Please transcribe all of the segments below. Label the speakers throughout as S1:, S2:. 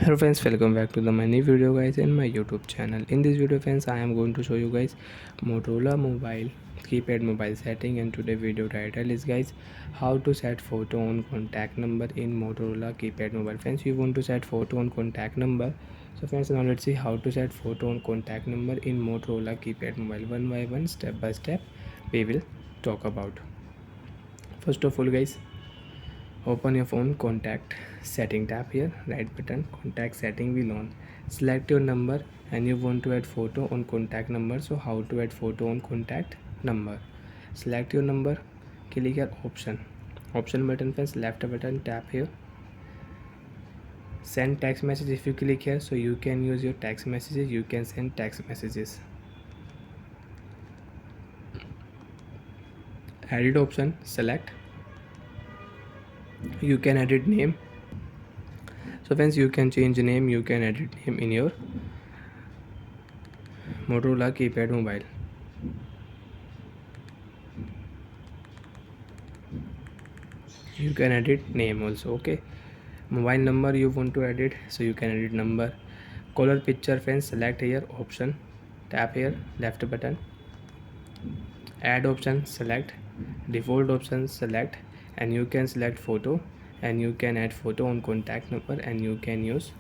S1: Hello friends, welcome back to the my new video guys in my YouTube channel. In this video friends, I am going to show you guys Motorola mobile keypad mobile setting, and today video title is guys how to set photo on contact number in Motorola keypad mobile. Friends, you want to set photo on contact number. So friends, now let's see how to set photo on contact number in Motorola keypad mobile. One by one, step by step we will talk about. First of all guys, open your phone contact setting tab. Here right button, contact setting will on. Select your number and you want to add photo on contact number. So how to add photo on contact number? Select your number, click here option button friends, left button, tap here send text message. If you click here, so you can use your text messages, you can send text messages. Edit option, select, you can edit name. So friends, you can change name, you can edit name in your Motorola keypad mobile. You can edit name also. Okay, mobile number you want to edit, so you can edit number. Color picture friends, select here option, tap here left button, add option, select, default option, select, and you can select photo and you can add photo on contact number and you can use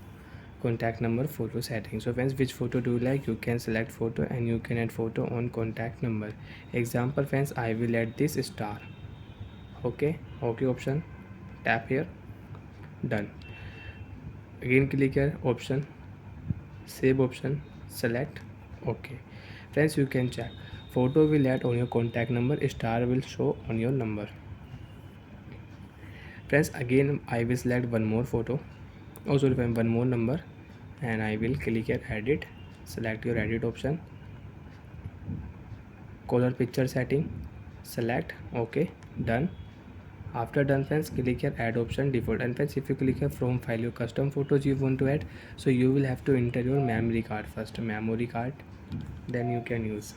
S1: contact number photo setting. So friends, which photo do you like? You can select photo and you can add photo on contact number. Example friends, I will add this star. Okay option, tap here, done. Again click here option, save option, select. Okay friends, you can check photo will add on your contact number, star will show on your number. Friends, again I will select one more photo, also one more number, and I will click here edit. Select your edit option, color picture setting, select. Okay, done. After done friends, click here add option, default. And friends, if you click here from file your custom photos you want to add, so you will have to enter your memory card first, memory card, then you can use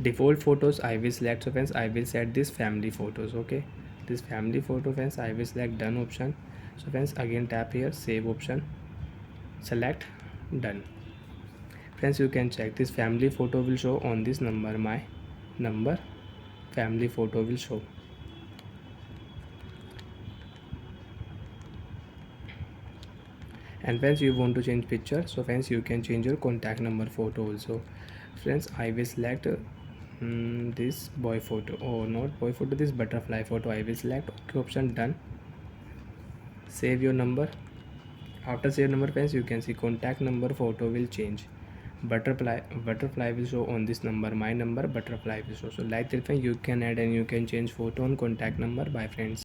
S1: default photos. I will select. So friends, I will set this family photos. Okay, this family photo friends, I will select done option. So friends, again tap here save option, select, done. Friends, you can check this family photo will show on this number, my number family photo will show. And friends, you want to change picture, so friends you can change your contact number photo also. Friends, I will select this boy photo, or not boy photo, this butterfly photo. I will select okay option, done. Save your number. After save number friends, you can see contact number photo will change. Butterfly will show on this number, my number butterfly will show. So like that friends, you can add and you can change photo on contact number. Bye friends.